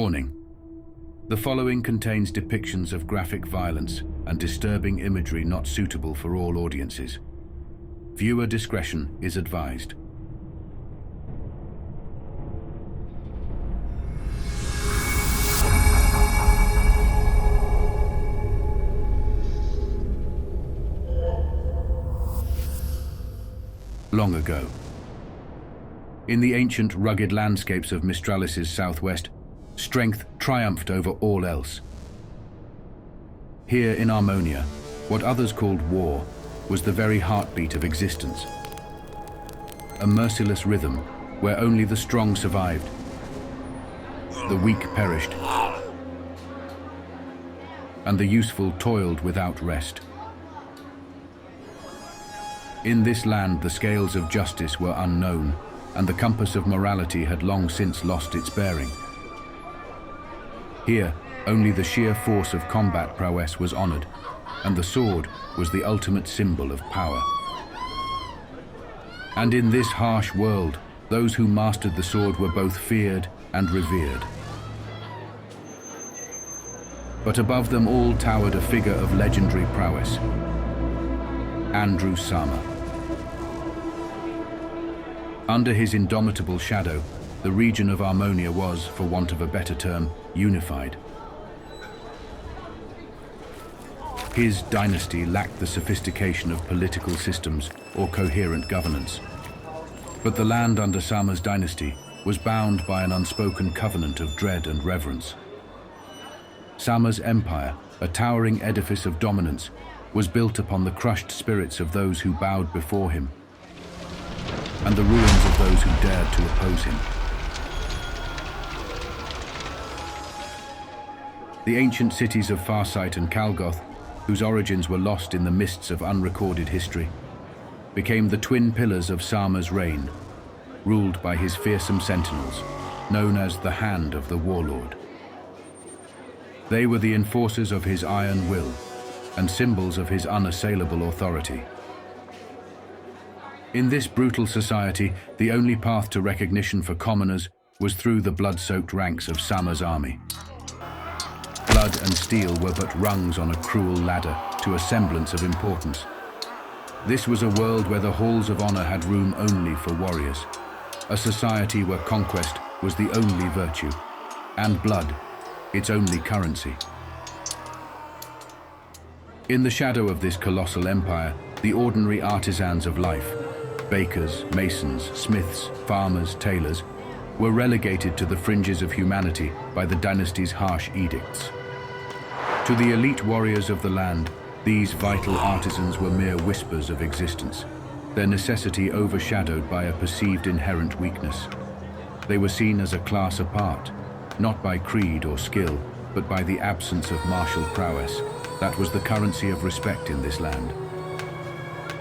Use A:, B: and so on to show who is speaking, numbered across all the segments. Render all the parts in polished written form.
A: Warning: the following contains depictions of graphic violence and disturbing imagery not suitable for all audiences. Viewer discretion is advised. Long ago, in the ancient, rugged landscapes of Mistralis's southwest, strength triumphed over all else. Here in Armonia, what others called war was the very heartbeat of existence. A merciless rhythm where only the strong survived, the weak perished, and the useful toiled without rest. In this land, the scales of justice were unknown, and the compass of morality had long since lost its bearing. Here, only the sheer force of combat prowess was honored, and the sword was the ultimate symbol of power. And in this harsh world, those who mastered the sword were both feared and revered. But above them all towered a figure of legendary prowess, Andrew Sama. Under his indomitable shadow, the region of Armonia was, for want of a better term, unified. His dynasty lacked the sophistication of political systems or coherent governance. But the land under Sama's dynasty was bound by an unspoken covenant of dread and reverence. Sama's empire, a towering edifice of dominance, was built upon the crushed spirits of those who bowed before him, and the ruins of those who dared to oppose him. The ancient cities of Farsight and Kalgoth, whose origins were lost in the mists of unrecorded history, became the twin pillars of Sama's reign, ruled by his fearsome sentinels, known as the Hand of the Warlord. They were the enforcers of his iron will and symbols of his unassailable authority. In this brutal society, the only path to recognition for commoners was through the blood-soaked ranks of Sama's army. Blood and steel were but rungs on a cruel ladder to a semblance of importance. This was a world where the halls of honor had room only for warriors, a society where conquest was the only virtue, and blood its only currency. In the shadow of this colossal empire, the ordinary artisans of life, bakers, masons, smiths, farmers, tailors, were relegated to the fringes of humanity by the dynasty's harsh edicts. To the elite warriors of the land, these vital artisans were mere whispers of existence, their necessity overshadowed by a perceived inherent weakness. They were seen as a class apart, not by creed or skill, but by the absence of martial prowess. That was the currency of respect in this land.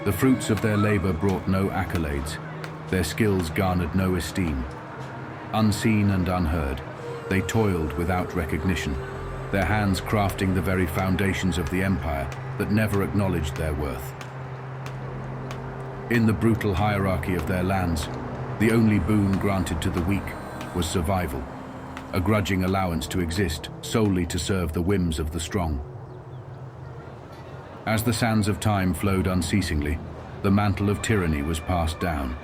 A: The fruits of their labor brought no accolades, their skills garnered no esteem. Unseen and unheard, they toiled without recognition, their hands crafting the very foundations of the empire that never acknowledged their worth. In the brutal hierarchy of their lands, the only boon granted to the weak was survival, a grudging allowance to exist solely to serve the whims of the strong. As the sands of time flowed unceasingly, the mantle of tyranny was passed down,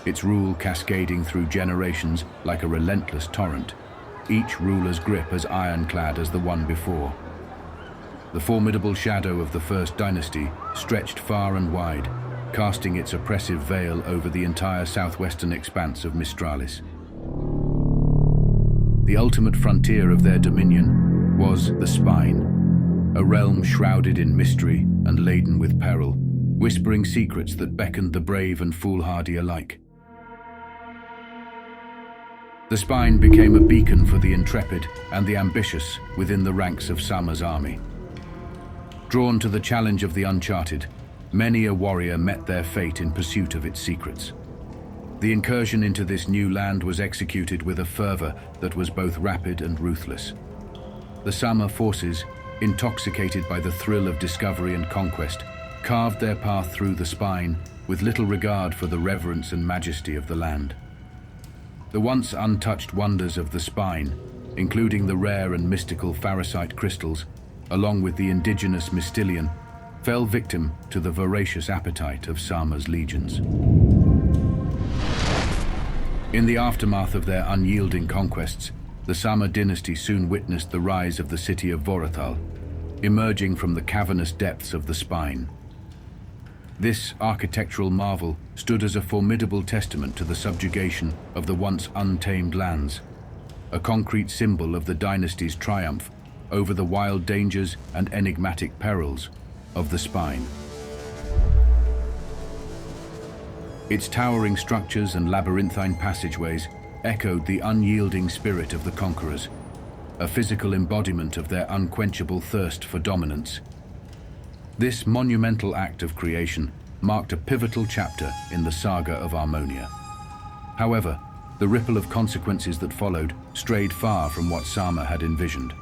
A: its rule cascading through generations like a relentless torrent, each ruler's grip as ironclad as the one before. The formidable shadow of the First Dynasty stretched far and wide, casting its oppressive veil over the entire southwestern expanse of Mistralis. The ultimate frontier of their dominion was the Spine, a realm shrouded in mystery and laden with peril, whispering secrets that beckoned the brave and foolhardy alike. The Spine became a beacon for the intrepid and the ambitious within the ranks of Sama's army. Drawn to the challenge of the uncharted, many a warrior met their fate in pursuit of its secrets. The incursion into this new land was executed with a fervor that was both rapid and ruthless. The Sama forces, intoxicated by the thrill of discovery and conquest, carved their path through the Spine with little regard for the reverence and majesty of the land. The once untouched wonders of the Spine, including the rare and mystical Farsight crystals, along with the indigenous Mystilian, fell victim to the voracious appetite of Sama's legions. In the aftermath of their unyielding conquests, the Sama Dynasty soon witnessed the rise of the city of Vorathal, emerging from the cavernous depths of the spine. This architectural marvel stood as a formidable testament to the subjugation of the once untamed lands, a concrete symbol of the dynasty's triumph over the wild dangers and enigmatic perils of the spine. Its towering structures and labyrinthine passageways echoed the unyielding spirit of the conquerors, a physical embodiment of their unquenchable thirst for dominance. This monumental act of creation marked a pivotal chapter in the saga of Armonia. However, the ripple of consequences that followed strayed far from what Sama had envisioned.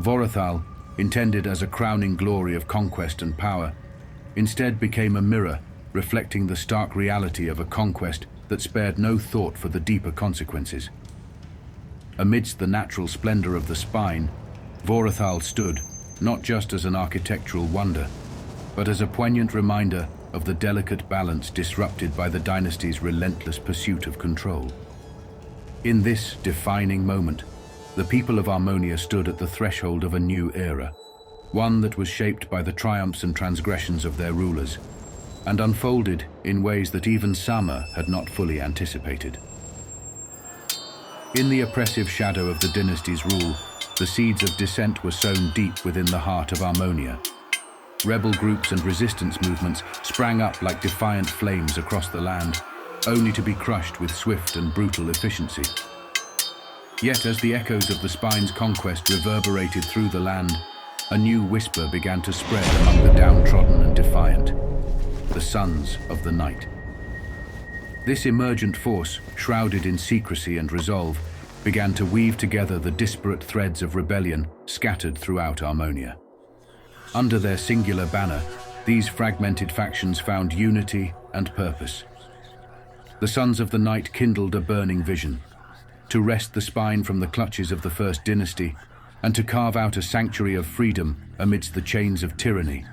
A: Vorathal, intended as a crowning glory of conquest and power, instead became a mirror reflecting the stark reality of a conquest that spared no thought for the deeper consequences. Amidst the natural splendor of the spine, Vorathal stood not just as an architectural wonder, but as a poignant reminder of the delicate balance disrupted by the dynasty's relentless pursuit of control. In this defining moment, the people of Armonia stood at the threshold of a new era, one that was shaped by the triumphs and transgressions of their rulers, and unfolded in ways that even Sama had not fully anticipated. In the oppressive shadow of the dynasty's rule, the seeds of dissent were sown deep within the heart of Armonia. Rebel groups and resistance movements sprang up like defiant flames across the land, only to be crushed with swift and brutal efficiency. Yet as the echoes of the spine's conquest reverberated through the land, a new whisper began to spread among the downtrodden and defiant: the Sons of the Night. This emergent force, shrouded in secrecy and resolve, began to weave together the disparate threads of rebellion scattered throughout Armonia. Under their singular banner, these fragmented factions found unity and purpose. The Sons of the Night kindled a burning vision: to wrest the spine from the clutches of the First Dynasty, and to carve out a sanctuary of freedom amidst the chains of tyranny.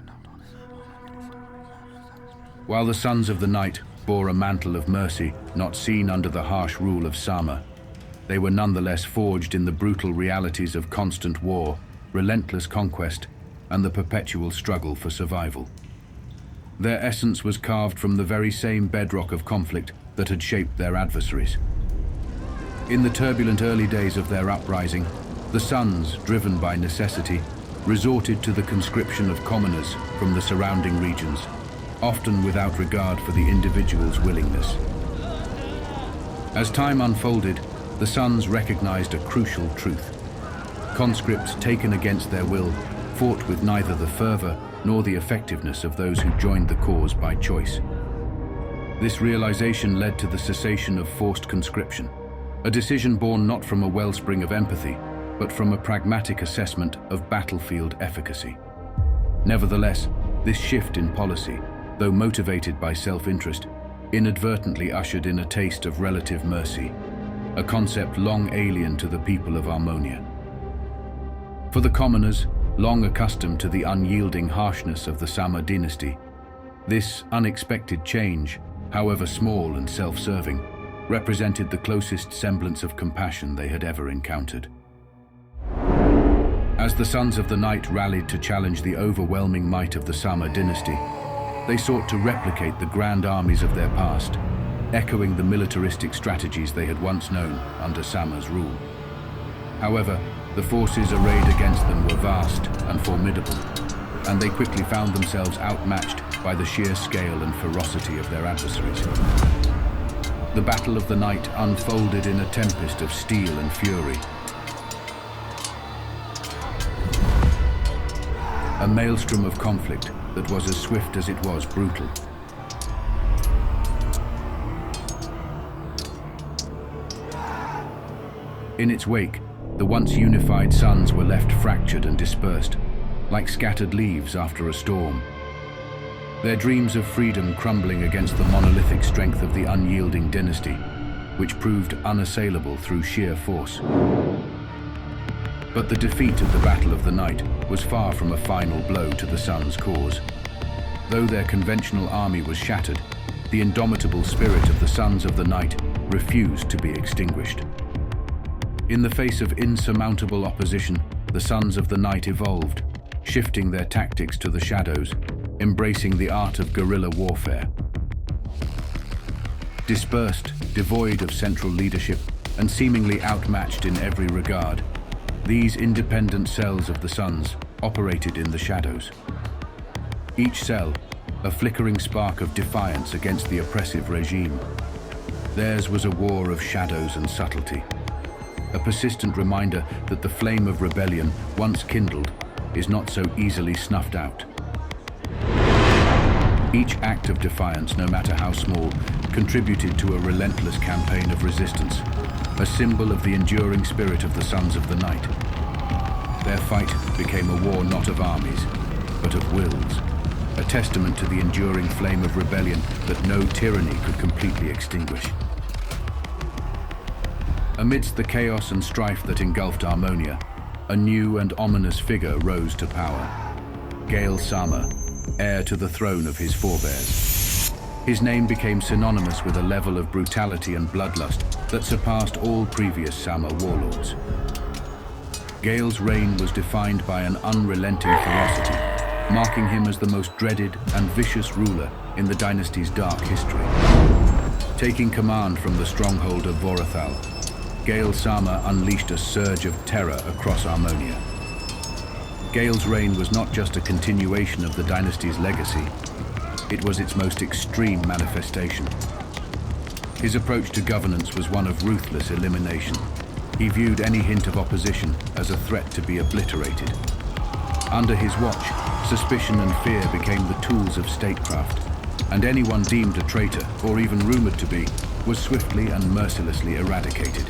A: While the Sons of the Night bore a mantle of mercy not seen under the harsh rule of Sama, they were nonetheless forged in the brutal realities of constant war, relentless conquest, and the perpetual struggle for survival. Their essence was carved from the very same bedrock of conflict that had shaped their adversaries. In the turbulent early days of their uprising, the Sons, driven by necessity, resorted to the conscription of commoners from the surrounding regions, often without regard for the individual's willingness. As time unfolded, the Sons recognized a crucial truth: conscripts taken against their will fought with neither the fervor nor the effectiveness of those who joined the cause by choice. This realization led to the cessation of forced conscription, a decision born not from a wellspring of empathy, but from a pragmatic assessment of battlefield efficacy. Nevertheless, this shift in policy, though motivated by self-interest, inadvertently ushered in a taste of relative mercy, a concept long alien to the people of Armonia. For the commoners, long accustomed to the unyielding harshness of the Sama Dynasty, this unexpected change, however small and self-serving, represented the closest semblance of compassion they had ever encountered. As the Sons of the Night rallied to challenge the overwhelming might of the Sama Dynasty, they sought to replicate the grand armies of their past, echoing the militaristic strategies they had once known under Sama's rule. However, the forces arrayed against them were vast and formidable, and they quickly found themselves outmatched by the sheer scale and ferocity of their adversaries. The Battle of the Night unfolded in a tempest of steel and fury. A maelstrom of conflict that was as swift as it was brutal. In its wake, the once unified Sons were left fractured and dispersed, like scattered leaves after a storm. Their dreams of freedom crumbling against the monolithic strength of the unyielding dynasty, which proved unassailable through sheer force. But the defeat at the Battle of the Night was far from a final blow to the Sun's cause. Though their conventional army was shattered, the indomitable spirit of the Sons of the Night refused to be extinguished. In the face of insurmountable opposition, the Sons of the Night evolved, shifting their tactics to the shadows, embracing the art of guerrilla warfare. Dispersed, devoid of central leadership, and seemingly outmatched in every regard, these independent cells of the Sons operated in the shadows. Each cell, a flickering spark of defiance against the oppressive regime. Theirs was a war of shadows and subtlety, a persistent reminder that the flame of rebellion, once kindled, is not so easily snuffed out. Each act of defiance, no matter how small, contributed to a relentless campaign of resistance, a symbol of the enduring spirit of the Sons of the Night. Their fight became a war not of armies, but of wills, a testament to the enduring flame of rebellion that no tyranny could completely extinguish. Amidst the chaos and strife that engulfed Armonia, a new and ominous figure rose to power. Gale Sama, heir to the throne of his forebears. His name became synonymous with a level of brutality and bloodlust that surpassed all previous Sama Warlords. Gale's reign was defined by an unrelenting ferocity, marking him as the most dreaded and vicious ruler in the dynasty's dark history. Taking command from the stronghold of Vorathal, Gale Sama unleashed a surge of terror across Armonia. Gale's reign was not just a continuation of the dynasty's legacy, it was its most extreme manifestation. His approach to governance was one of ruthless elimination. He viewed any hint of opposition as a threat to be obliterated. Under his watch, suspicion and fear became the tools of statecraft, and anyone deemed a traitor, or even rumored to be, was swiftly and mercilessly eradicated.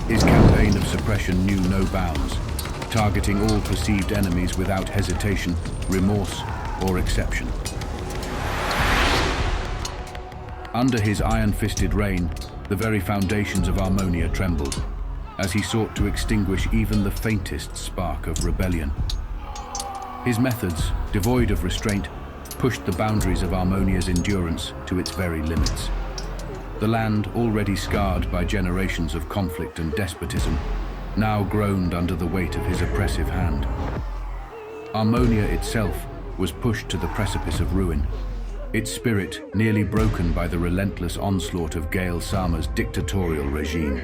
A: His campaign of suppression knew no bounds, targeting all perceived enemies without hesitation, remorse, or exception. Under his iron-fisted reign, the very foundations of Armonia trembled, as he sought to extinguish even the faintest spark of rebellion. His methods, devoid of restraint, pushed the boundaries of Armonia's endurance to its very limits. The land, already scarred by generations of conflict and despotism, now groaned under the weight of his oppressive hand. Armonia itself was pushed to the precipice of ruin, its spirit nearly broken by the relentless onslaught of Gale Sama's dictatorial regime.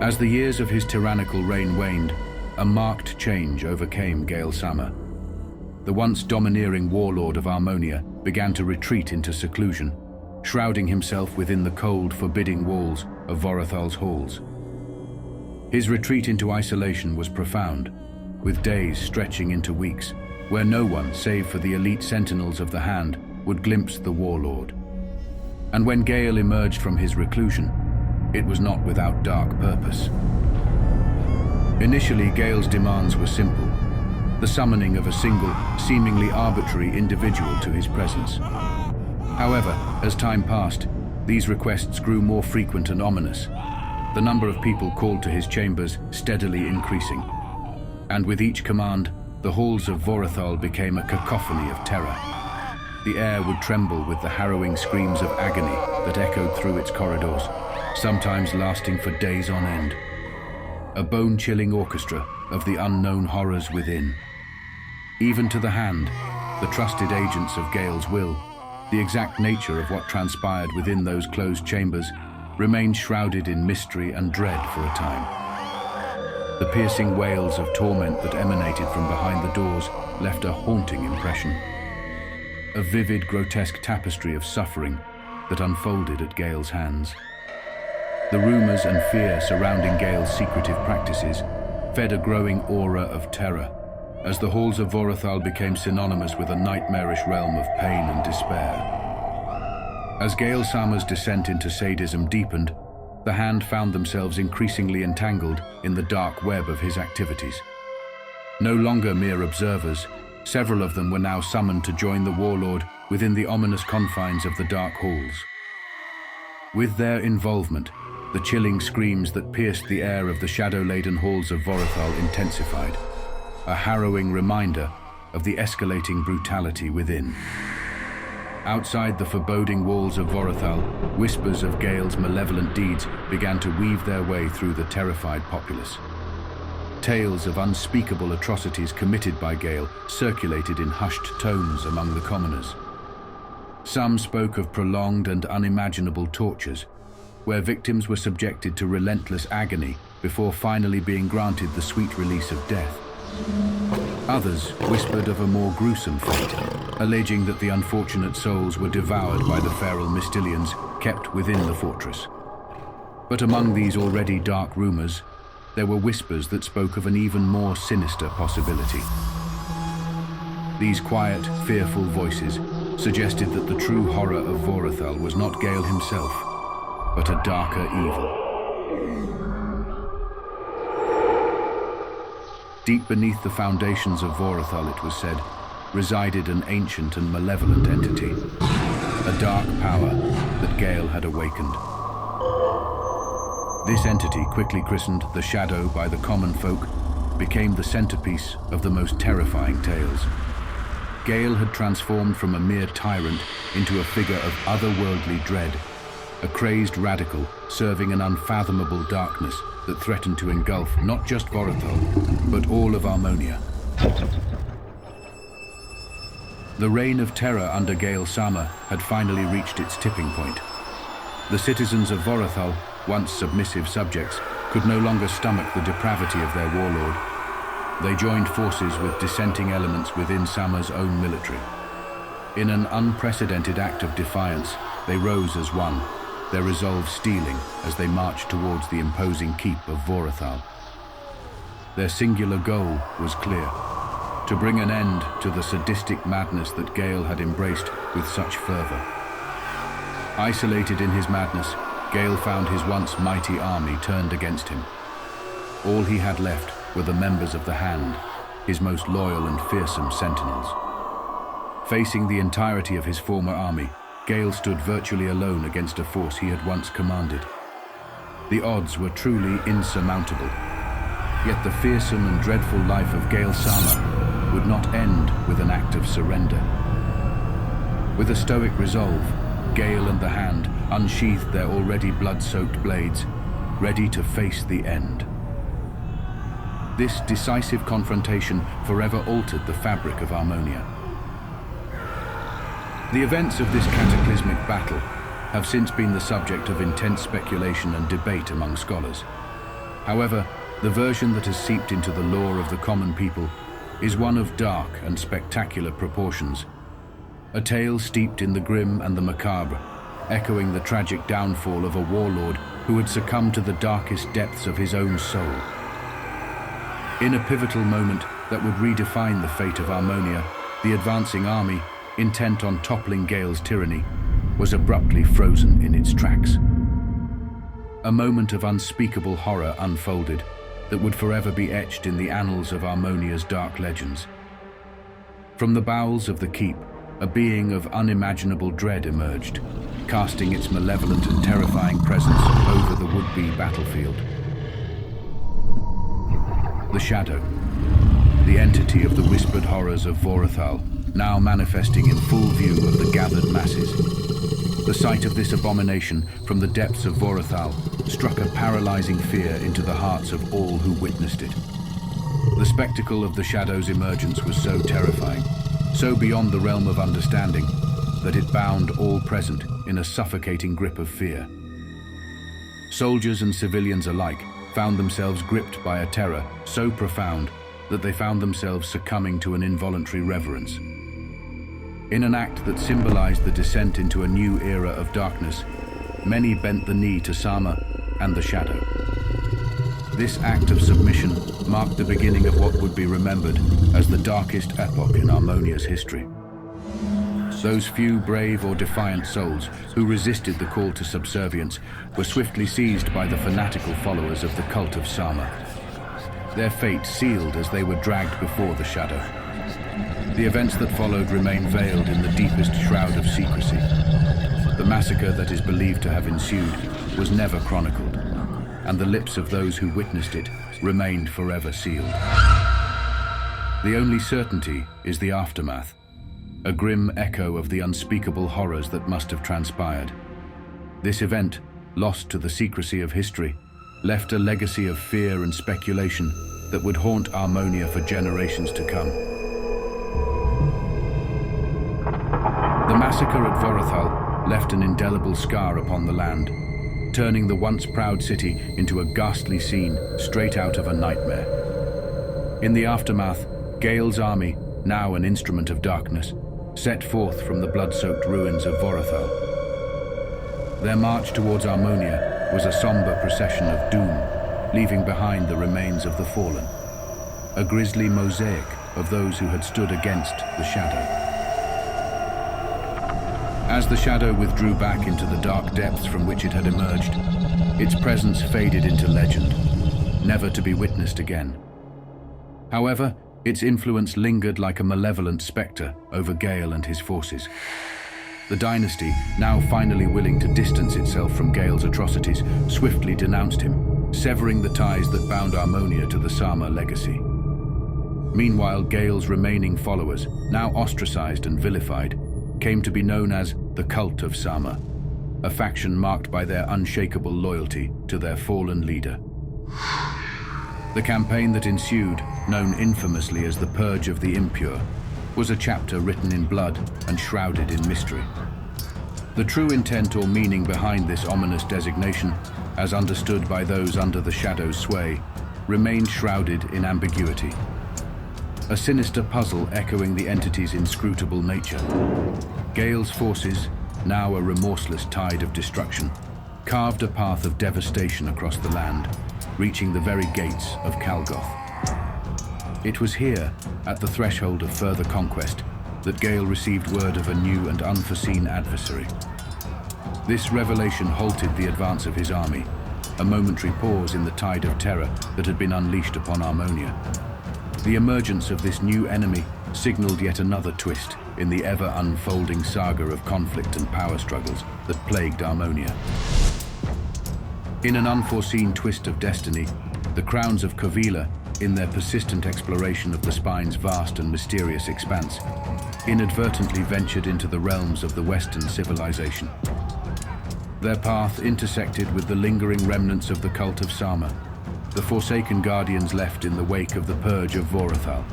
A: As the years of his tyrannical reign waned, a marked change overcame Gale Sama. The once domineering Warlord of Armonia began to retreat into seclusion, shrouding himself within the cold, forbidding walls of Vorathal's halls. His retreat into isolation was profound, with days stretching into weeks, where no one, save for the elite sentinels of the Hand, would glimpse the Warlord. And when Gale emerged from his reclusion, it was not without dark purpose. Initially, Gale's demands were simple: the summoning of a single, seemingly arbitrary individual to his presence. However, as time passed, these requests grew more frequent and ominous, the number of people called to his chambers steadily increasing. And with each command, the halls of Vorathal became a cacophony of terror. The air would tremble with the harrowing screams of agony that echoed through its corridors, sometimes lasting for days on end. A bone-chilling orchestra of the unknown horrors within. Even to the Hand, the trusted agents of Gale's will, the exact nature of what transpired within those closed chambers remained shrouded in mystery and dread for a time. The piercing wails of torment that emanated from behind the doors left a haunting impression. A vivid, grotesque tapestry of suffering that unfolded at Gale's hands. The rumors and fear surrounding Gale's secretive practices fed a growing aura of terror, as the halls of Vorathal became synonymous with a nightmarish realm of pain and despair. As Gale Sama's descent into sadism deepened, the Hand found themselves increasingly entangled in the dark web of his activities. No longer mere observers, several of them were now summoned to join the Warlord within the ominous confines of the dark halls. With their involvement, the chilling screams that pierced the air of the shadow-laden halls of Vorathal intensified, a harrowing reminder of the escalating brutality within. Outside the foreboding walls of Vorathal, whispers of Gale's malevolent deeds began to weave their way through the terrified populace. Tales of unspeakable atrocities committed by Gale circulated in hushed tones among the commoners. Some spoke of prolonged and unimaginable tortures, where victims were subjected to relentless agony before finally being granted the sweet release of death. Others whispered of a more gruesome fate, alleging that the unfortunate souls were devoured by the feral Mystilians kept within the fortress. But among these already dark rumors, there were whispers that spoke of an even more sinister possibility. These quiet, fearful voices suggested that the true horror of Vorathal was not Gale himself, but a darker evil. Deep beneath the foundations of Vorathal, it was said, resided an ancient and malevolent entity, a dark power that Gale had awakened. This entity, quickly christened the Shadow by the common folk, became the centerpiece of the most terrifying tales. Gale had transformed from a mere tyrant into a figure of otherworldly dread, a crazed radical serving an unfathomable darkness that threatened to engulf not just Vorathal, but all of Armonia. The reign of terror under Gale Sama had finally reached its tipping point. The citizens of Vorathal, once submissive subjects, could no longer stomach the depravity of their warlord. They joined forces with dissenting elements within Sama's own military. In an unprecedented act of defiance, they rose as one, their resolve steeling as they marched towards the imposing keep of Vorathal. Their singular goal was clear: to bring an end to the sadistic madness that Gale had embraced with such fervor. Isolated in his madness, Gale found his once mighty army turned against him. All he had left were the members of the Hand, his most loyal and fearsome sentinels. Facing the entirety of his former army, Gale stood virtually alone against a force he had once commanded. The odds were truly insurmountable, yet the fearsome and dreadful life of Gale Sama would not end with an act of surrender. With a stoic resolve, Gale and the Hand unsheathed their already blood-soaked blades, ready to face the end. This decisive confrontation forever altered the fabric of Armonia. The events of this cataclysmic battle have since been the subject of intense speculation and debate among scholars. However, the version that has seeped into the lore of the common people is one of dark and spectacular proportions, a tale steeped in the grim and the macabre, echoing the tragic downfall of a warlord who had succumbed to the darkest depths of his own soul. In a pivotal moment that would redefine the fate of Armonia, the advancing army, intent on toppling Gale's tyranny, was abruptly frozen in its tracks. A moment of unspeakable horror unfolded that would forever be etched in the annals of Armonia's dark legends. From the bowels of the keep, a being of unimaginable dread emerged, casting its malevolent and terrifying presence over the would-be battlefield. The Shadow, the entity of the whispered horrors of Vorathal, now manifesting in full view of the gathered masses. The sight of this abomination from the depths of Vorathal struck a paralyzing fear into the hearts of all who witnessed it. The spectacle of the Shadow's emergence was so terrifying, so beyond the realm of understanding, that it bound all present in a suffocating grip of fear. Soldiers and civilians alike found themselves gripped by a terror so profound that they found themselves succumbing to an involuntary reverence. In an act that symbolized the descent into a new era of darkness, many bent the knee to Sama and the Shadow. This act of submission marked the beginning of what would be remembered as the darkest epoch in Armonia's history. Those few brave or defiant souls who resisted the call to subservience were swiftly seized by the fanatical followers of the cult of Sama. Their fate sealed as they were dragged before the Shadow. The events that followed remain veiled in the deepest shroud of secrecy. The massacre that is believed to have ensued was never chronicled, and the lips of those who witnessed it remained forever sealed. The only certainty is the aftermath, a grim echo of the unspeakable horrors that must have transpired. This event, lost to the secrecy of history, left a legacy of fear and speculation that would haunt Armonia for generations to come. The massacre at Vorathal left an indelible scar upon the land, turning the once proud city into a ghastly scene straight out of a nightmare. In the aftermath, Gale's army, now an instrument of darkness, set forth from the blood-soaked ruins of Vorathal. Their march towards Armonia was a somber procession of doom, leaving behind the remains of the fallen, a grisly mosaic of those who had stood against the shadow. As the shadow withdrew back into the dark depths from which it had emerged, its presence faded into legend, never to be witnessed again. However, its influence lingered like a malevolent spectre over Gale and his forces. The dynasty, now finally willing to distance itself from Gale's atrocities, swiftly denounced him, severing the ties that bound Armonia to the Sama legacy. Meanwhile, Gale's remaining followers, now ostracized and vilified, came to be known as the Cult of Sama, a faction marked by their unshakable loyalty to their fallen leader. The campaign that ensued, known infamously as the Purge of the Impure, was a chapter written in blood and shrouded in mystery. The true intent or meaning behind this ominous designation, as understood by those under the shadow's sway, remained shrouded in ambiguity. A sinister puzzle echoing the entity's inscrutable nature. Gale's forces, now a remorseless tide of destruction, carved a path of devastation across the land, reaching the very gates of Kalgoth. It was here, at the threshold of further conquest, that Gale received word of a new and unforeseen adversary. This revelation halted the advance of his army, a momentary pause in the tide of terror that had been unleashed upon Armonia. The emergence of this new enemy signaled yet another twist in the ever-unfolding saga of conflict and power struggles that plagued Armonia. In an unforeseen twist of destiny, the Crowns of Covila, in their persistent exploration of the spine's vast and mysterious expanse, inadvertently ventured into the realms of the Western civilization. Their path intersected with the lingering remnants of the cult of Sama, the forsaken guardians left in the wake of the Purge of Vorathal.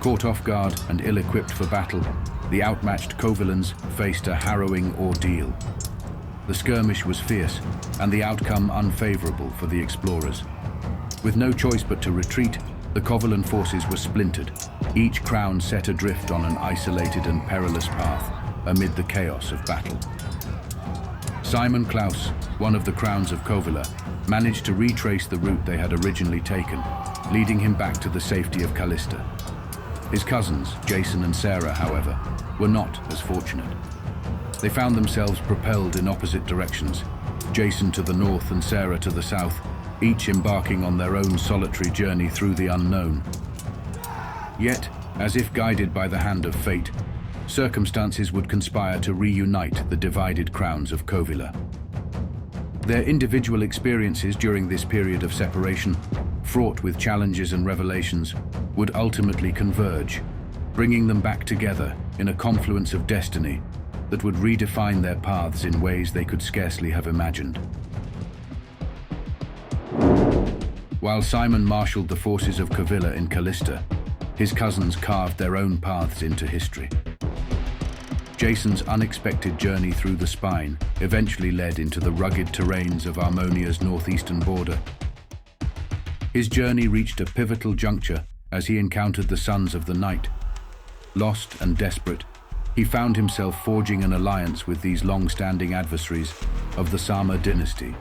A: Caught off guard and ill-equipped for battle, the outmatched Covilans faced a harrowing ordeal. The skirmish was fierce, and the outcome unfavorable for the explorers. With no choice but to retreat, the Covilan forces were splintered, each crown set adrift on an isolated and perilous path amid the chaos of battle. Simon Klaus, one of the Crowns of Covila, managed to retrace the route they had originally taken, leading him back to the safety of Callista. His cousins, Jason and Sarah, however, were not as fortunate. They found themselves propelled in opposite directions, Jason to the north and Sarah to the south, each embarking on their own solitary journey through the unknown. Yet, as if guided by the hand of fate, circumstances would conspire to reunite the divided Crowns of Covila. Their individual experiences during this period of separation, fraught with challenges and revelations, would ultimately converge, bringing them back together in a confluence of destiny that would redefine their paths in ways they could scarcely have imagined. While Simon marshaled the forces of Covila in Callista, his cousins carved their own paths into history. Jason's unexpected journey through the spine eventually led into the rugged terrains of Armonia's northeastern border. His journey reached a pivotal juncture as he encountered the Sons of the Night. Lost and desperate, he found himself forging an alliance with these long-standing adversaries of the Sama Dynasty.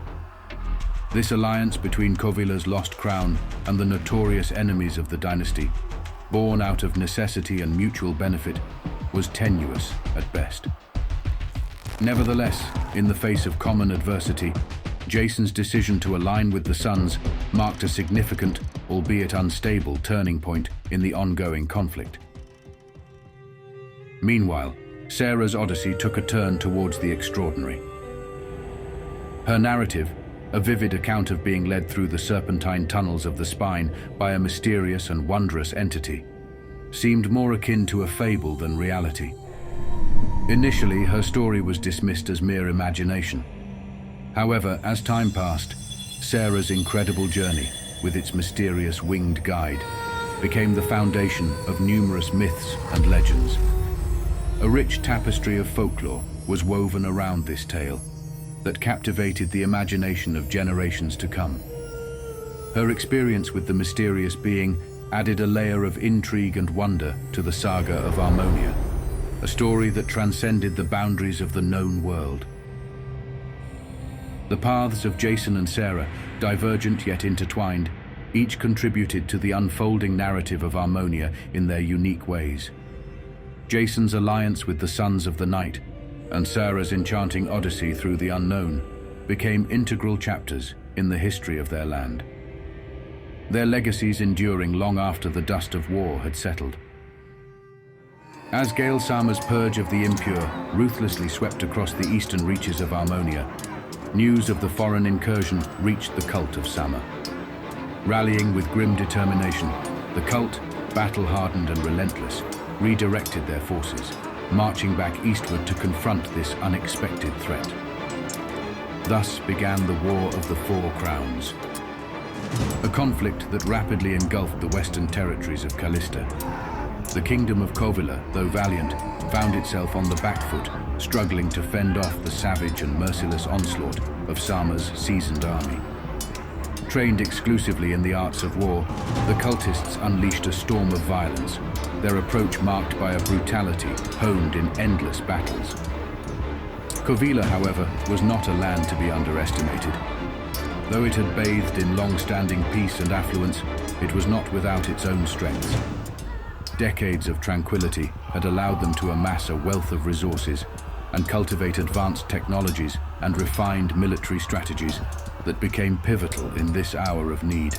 A: This alliance between Covila's lost crown and the notorious enemies of the dynasty, born out of necessity and mutual benefit, was tenuous at best. Nevertheless, in the face of common adversity, Jason's decision to align with the Sons marked a significant, albeit unstable, turning point in the ongoing conflict. Meanwhile, Sarah's odyssey took a turn towards the extraordinary. Her narrative, a vivid account of being led through the serpentine tunnels of the spine by a mysterious and wondrous entity, seemed more akin to a fable than reality. Initially, her story was dismissed as mere imagination. However, as time passed, Sarah's incredible journey, with its mysterious winged guide, became the foundation of numerous myths and legends. A rich tapestry of folklore was woven around this tale that captivated the imagination of generations to come. Her experience with the mysterious being added a layer of intrigue and wonder to the saga of Armonia, a story that transcended the boundaries of the known world. The paths of Jason and Sarah, divergent yet intertwined, each contributed to the unfolding narrative of Armonia in their unique ways. Jason's alliance with the Sons of the Night and Sarah's enchanting odyssey through the unknown became integral chapters in the history of their land, their legacies enduring long after the dust of war had settled. As Gale Sama's Purge of the Impure ruthlessly swept across the eastern reaches of Armonia, news of the foreign incursion reached the cult of Sama. Rallying with grim determination, the cult, battle-hardened and relentless, redirected their forces, marching back eastward to confront this unexpected threat. Thus began the War of the Four Crowns, a conflict that rapidly engulfed the western territories of Callista. The kingdom of Covila, though valiant, found itself on the back foot, struggling to fend off the savage and merciless onslaught of Sama's seasoned army. Trained exclusively in the arts of war, the cultists unleashed a storm of violence, their approach marked by a brutality honed in endless battles. Covila, however, was not a land to be underestimated. Though it had bathed in long-standing peace and affluence, it was not without its own strengths. Decades of tranquility had allowed them to amass a wealth of resources and cultivate advanced technologies and refined military strategies that became pivotal in this hour of need.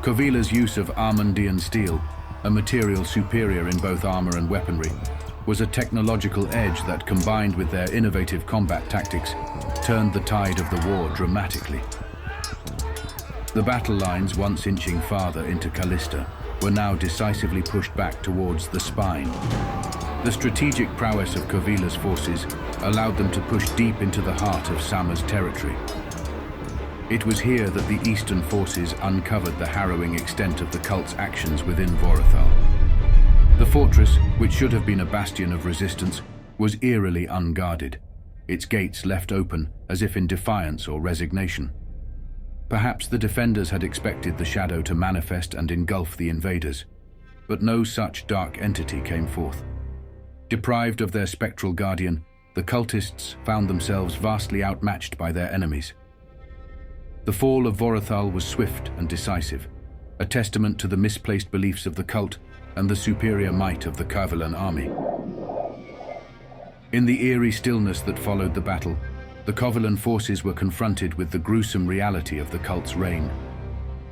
A: Covila's use of Armandian steel, a material superior in both armor and weaponry, was a technological edge that, combined with their innovative combat tactics, turned the tide of the war dramatically. The battle lines, once inching farther into Callista, were now decisively pushed back towards the spine. The strategic prowess of Covila's forces allowed them to push deep into the heart of Sama's territory. It was here that the eastern forces uncovered the harrowing extent of the cult's actions within Vorathal. The fortress, which should have been a bastion of resistance, was eerily unguarded, its gates left open as if in defiance or resignation. Perhaps the defenders had expected the shadow to manifest and engulf the invaders, but no such dark entity came forth. Deprived of their spectral guardian, the cultists found themselves vastly outmatched by their enemies. The fall of Vorathal was swift and decisive, a testament to the misplaced beliefs of the cult and the superior might of the Covilan army. In the eerie stillness that followed the battle, the Covilan forces were confronted with the gruesome reality of the cult's reign.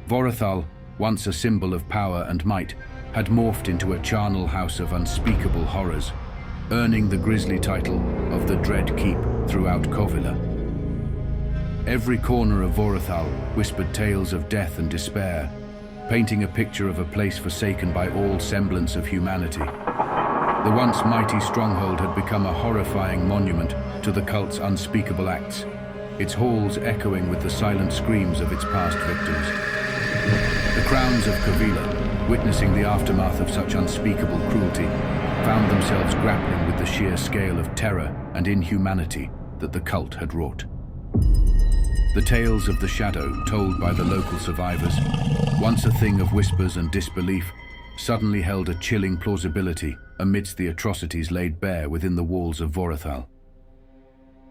A: Vorathal, once a symbol of power and might, had morphed into a charnel house of unspeakable horrors, earning the grisly title of the Dread Keep throughout Covila. Every corner of Vorathal whispered tales of death and despair, painting a picture of a place forsaken by all semblance of humanity. The once mighty stronghold had become a horrifying monument to the cult's unspeakable acts, its halls echoing with the silent screams of its past victims. The Crowns of Covila, witnessing the aftermath of such unspeakable cruelty, found themselves grappling with the sheer scale of terror and inhumanity that the cult had wrought. The tales of the shadow told by the local survivors, once a thing of whispers and disbelief, suddenly held a chilling plausibility amidst the atrocities laid bare within the walls of Vorathal.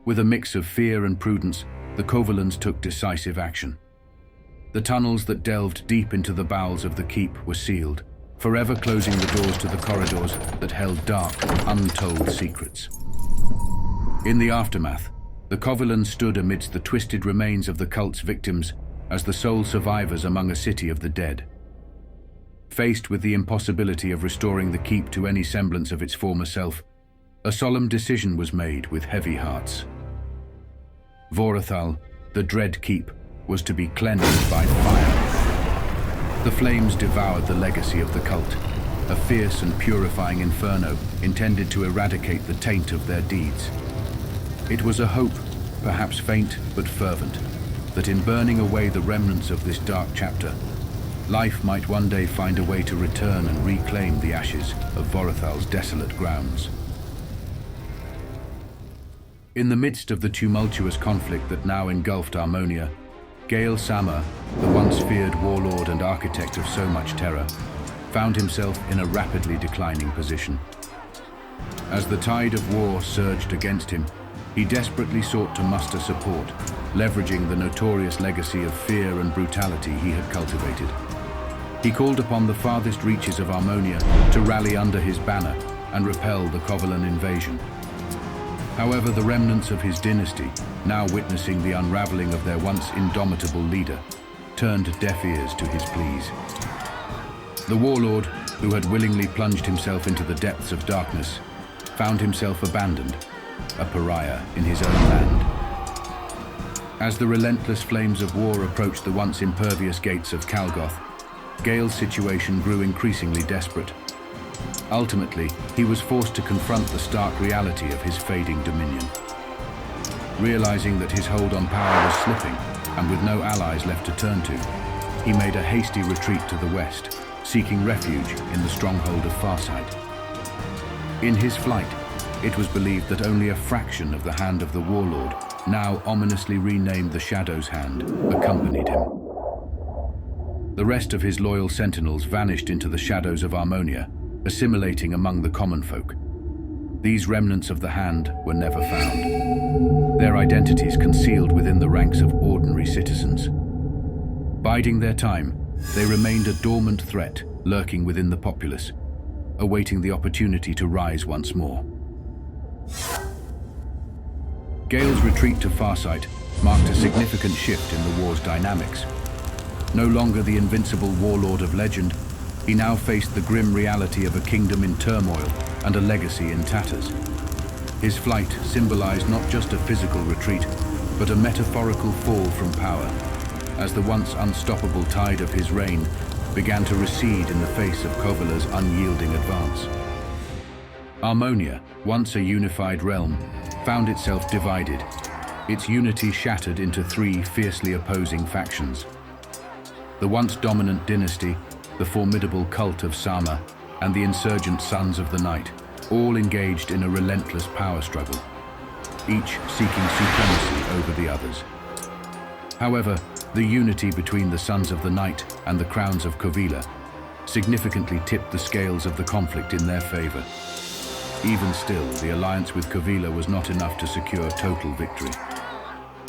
A: With a mix of fear and prudence, the Covilans took decisive action. The tunnels that delved deep into the bowels of the keep were sealed, forever closing the doors to the corridors that held dark, untold secrets. In the aftermath, the Covilans stood amidst the twisted remains of the cult's victims as the sole survivors among a city of the dead. Faced with the impossibility of restoring the keep to any semblance of its former self, a solemn decision was made with heavy hearts. Vorathal, The dread keep was to be cleansed by fire. The flames devoured the legacy of the cult, a fierce and purifying inferno intended to eradicate the taint of their deeds. It was a hope, perhaps faint but fervent, that in burning away the remnants of this dark chapter, life might one day find a way to return and reclaim the ashes of Vorathal's desolate grounds. In the midst of the tumultuous conflict that now engulfed Armonia, Gale Sama, the once feared warlord and architect of so much terror, found himself in a rapidly declining position. As the tide of war surged against him, he desperately sought to muster support, leveraging the notorious legacy of fear and brutality he had cultivated. He called upon the farthest reaches of Armonia to rally under his banner and repel the Covilan invasion. However, the remnants of his dynasty, now witnessing the unraveling of their once indomitable leader, turned deaf ears to his pleas. The warlord, who had willingly plunged himself into the depths of darkness, found himself abandoned, a pariah in his own land. As the relentless flames of war approached the once impervious gates of Kalgoth, Gale's situation grew increasingly desperate. Ultimately, he was forced to confront the stark reality of his fading dominion. Realizing that his hold on power was slipping, and with no allies left to turn to, he made a hasty retreat to the west, seeking refuge in the stronghold of Farsight. In his flight, it was believed that only a fraction of the Hand of the Warlord, now ominously renamed the Shadow's Hand, accompanied him. The rest of his loyal sentinels vanished into the shadows of Armonia, assimilating among the common folk. These remnants of the Hand were never found, their identities concealed within the ranks of ordinary citizens. Biding their time, they remained a dormant threat lurking within the populace, awaiting the opportunity to rise once more. Gale's retreat to Farsight marked a significant shift in the war's dynamics. No longer the invincible warlord of legend, he now faced the grim reality of a kingdom in turmoil and a legacy in tatters. His flight symbolized not just a physical retreat, but a metaphorical fall from power, as the once unstoppable tide of his reign began to recede in the face of Covila's unyielding advance. Armonia, once a unified realm, found itself divided, its unity shattered into three fiercely opposing factions. The once dominant dynasty, the formidable cult of Sama, and the insurgent Sons of the Night, all engaged in a relentless power struggle, each seeking supremacy over the others. However, the unity between the Sons of the Night and the Crowns of Covila significantly tipped the scales of the conflict in their favor. Even still, the alliance with Covila was not enough to secure total victory.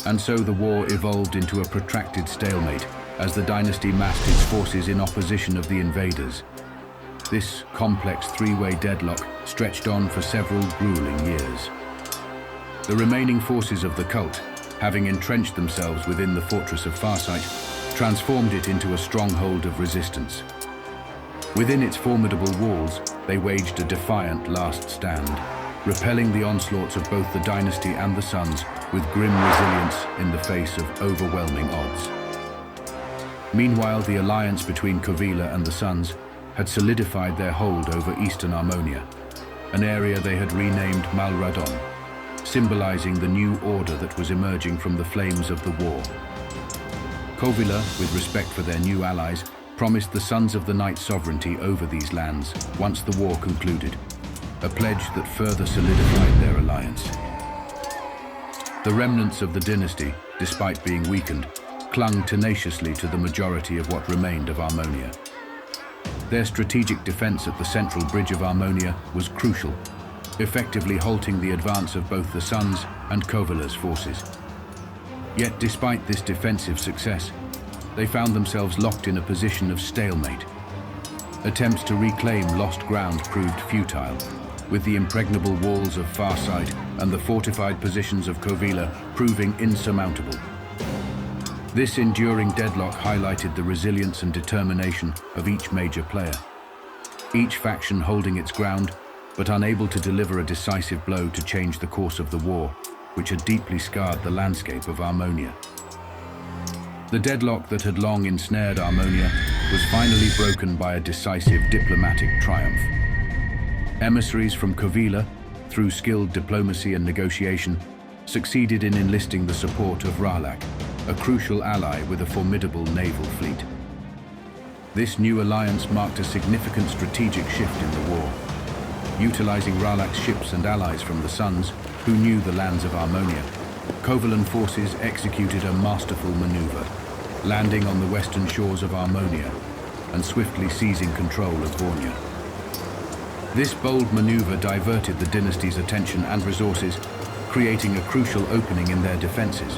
A: And so the war evolved into a protracted stalemate as the dynasty massed its forces in opposition of the invaders. This complex three-way deadlock stretched on for several grueling years. The remaining forces of the cult, having entrenched themselves within the fortress of Farsight, transformed it into a stronghold of resistance. Within its formidable walls, they waged a defiant last stand, repelling the onslaughts of both the dynasty and the Sons with grim resilience in the face of overwhelming odds. Meanwhile, the alliance between Covila and the Sons had solidified their hold over eastern Armonia, an area they had renamed Malradon, symbolizing the new order that was emerging from the flames of the war. Covila, with respect for their new allies, promised the Sons of the Night sovereignty over these lands once the war concluded, a pledge that further solidified their alliance. The remnants of the dynasty, despite being weakened, clung tenaciously to the majority of what remained of Armonia. Their strategic defense at the central bridge of Armonia was crucial, effectively halting the advance of both the Sons and Covila's forces. Yet despite this defensive success, they found themselves locked in a position of stalemate. Attempts to reclaim lost ground proved futile, with the impregnable walls of Farsight and the fortified positions of Covila proving insurmountable. This enduring deadlock highlighted the resilience and determination of each major player, each faction holding its ground, but unable to deliver a decisive blow to change the course of the war, which had deeply scarred the landscape of Armonia. The deadlock that had long ensnared Armonia was finally broken by a decisive diplomatic triumph. Emissaries from Covila, through skilled diplomacy and negotiation, succeeded in enlisting the support of Rahlack, a crucial ally with a formidable naval fleet. This new alliance marked a significant strategic shift in the war. Utilizing Rahlack's ships and allies from the Suns, who knew the lands of Armonia, Covilan forces executed a masterful maneuver, landing on the western shores of Armonia and swiftly seizing control of Vornia. This bold maneuver diverted the dynasty's attention and resources, creating a crucial opening in their defenses.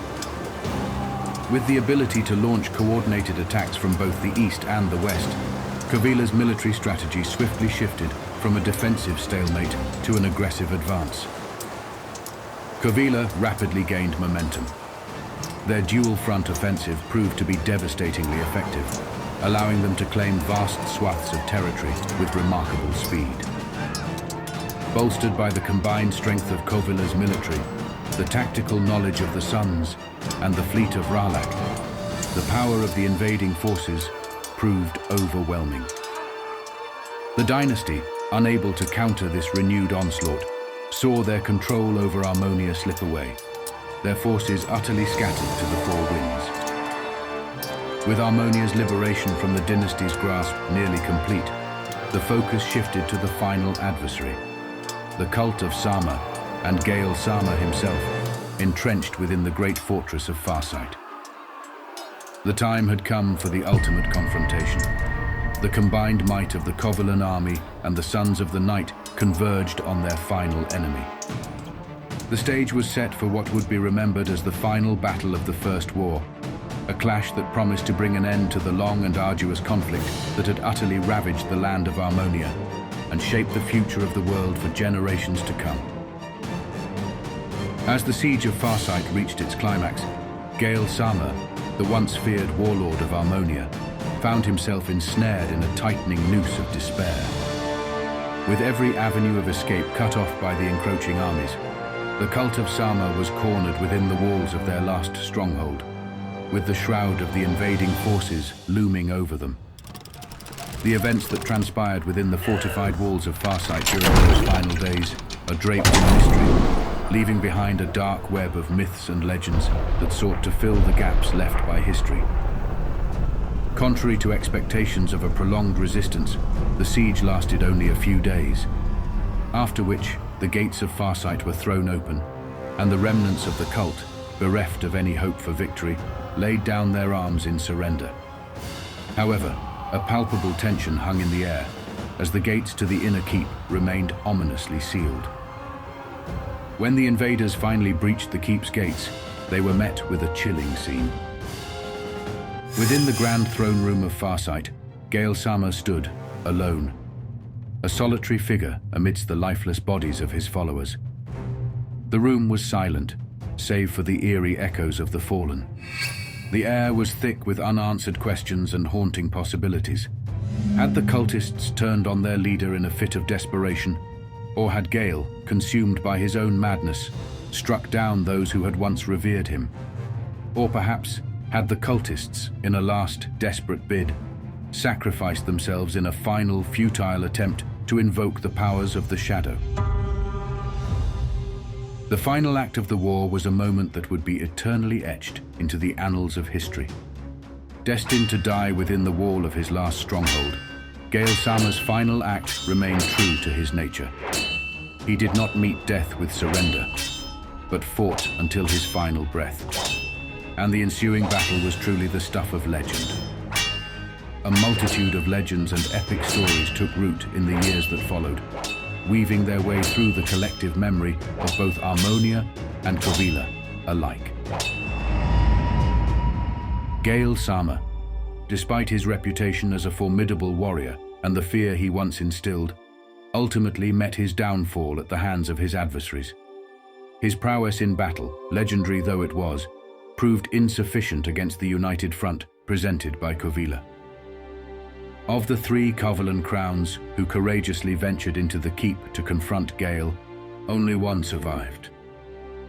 A: With the ability to launch coordinated attacks from both the east and the west, Covila's military strategy swiftly shifted from a defensive stalemate to an aggressive advance. Covila rapidly gained momentum. Their dual-front offensive proved to be devastatingly effective, allowing them to claim vast swaths of territory with remarkable speed. Bolstered by the combined strength of Covila's military, the tactical knowledge of the Suns, and the fleet of Rahlack, the power of the invading forces proved overwhelming. The dynasty, unable to counter this renewed onslaught, saw their control over Armonia slip away, their forces utterly scattered to the four winds. With Armonia's liberation from the dynasty's grasp nearly complete, the focus shifted to the final adversary, the cult of Sama and Gale Sama himself, entrenched within the great fortress of Farsight. The time had come for the ultimate confrontation. The combined might of the Covilan army and the Sons of the Night converged on their final enemy. The stage was set for what would be remembered as the final battle of the First War, a clash that promised to bring an end to the long and arduous conflict that had utterly ravaged the land of Armonia and shaped the future of the world for generations to come. As the Siege of Farsight reached its climax, Gale Sama, the once feared Warlord of Armonia, found himself ensnared in a tightening noose of despair. With every avenue of escape cut off by the encroaching armies, the cult of Sama was cornered within the walls of their last stronghold, with the shroud of the invading forces looming over them. The events that transpired within the fortified walls of Farsight during those final days are draped in mystery, leaving behind a dark web of myths and legends that sought to fill the gaps left by history. Contrary to expectations of a prolonged resistance, the siege lasted only a few days, after which the gates of Farsight were thrown open, and the remnants of the cult, bereft of any hope for victory, laid down their arms in surrender. However, a palpable tension hung in the air, as the gates to the inner keep remained ominously sealed. When the invaders finally breached the keep's gates, they were met with a chilling scene. Within the grand throne room of Farsight, Gale Sama stood, alone, a solitary figure amidst the lifeless bodies of his followers. The room was silent, save for the eerie echoes of the fallen. The air was thick with unanswered questions and haunting possibilities. Had the cultists turned on their leader in a fit of desperation, or had Gale, consumed by his own madness, struck down those who had once revered him? Or perhaps had the cultists, in a last desperate bid, sacrificed themselves in a final futile attempt to invoke the powers of the shadow? The final act of the war was a moment that would be eternally etched into the annals of history. Destined to die within the wall of his last stronghold, Gale Sama's final act remained true to his nature. He did not meet death with surrender, but fought until his final breath. And the ensuing battle was truly the stuff of legend. A multitude of legends and epic stories took root in the years that followed, weaving their way through the collective memory of both Armonia and Covila alike. Gale Sama, despite his reputation as a formidable warrior and the fear he once instilled, ultimately met his downfall at the hands of his adversaries. His prowess in battle, legendary though it was, proved insufficient against the united front presented by Covila. Of the 3 Covilan crowns who courageously ventured into the keep to confront Gale, only one survived,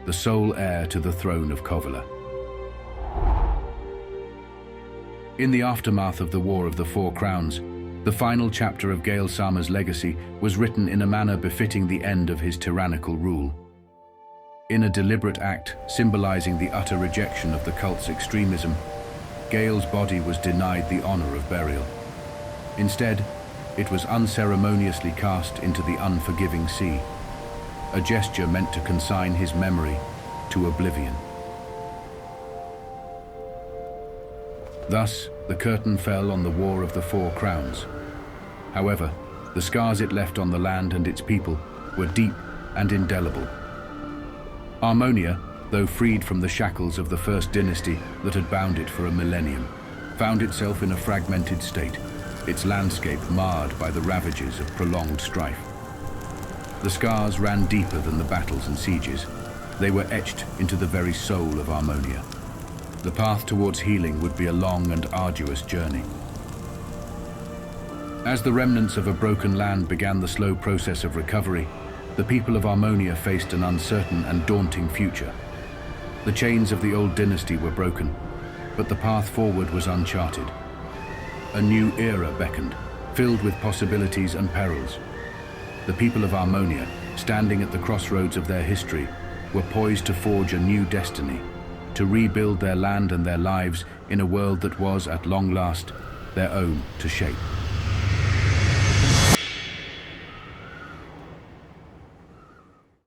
A: the sole heir to the throne of Covila. In the aftermath of the War of the Four Crowns, the final chapter of Gale Sama's legacy was written in a manner befitting the end of his tyrannical rule. In a deliberate act symbolizing the utter rejection of the cult's extremism, Gale's body was denied the honor of burial. Instead, it was unceremoniously cast into the unforgiving sea, a gesture meant to consign his memory to oblivion. Thus, the curtain fell on the War of the Four Crowns. However, the scars it left on the land and its people were deep and indelible. Armonia, though freed from the shackles of the First Dynasty that had bound it for a millennium, found itself in a fragmented state, its landscape marred by the ravages of prolonged strife. The scars ran deeper than the battles and sieges. They were etched into the very soul of Armonia. The path towards healing would be a long and arduous journey. As the remnants of a broken land began the slow process of recovery, the people of Armonia faced an uncertain and daunting future. The chains of the old dynasty were broken, but the path forward was uncharted. A new era beckoned, filled with possibilities and perils. The people of Armonia, standing at the crossroads of their history, were poised to forge a new destiny, to rebuild their land and their lives in a world that was, at long last, their own to shape.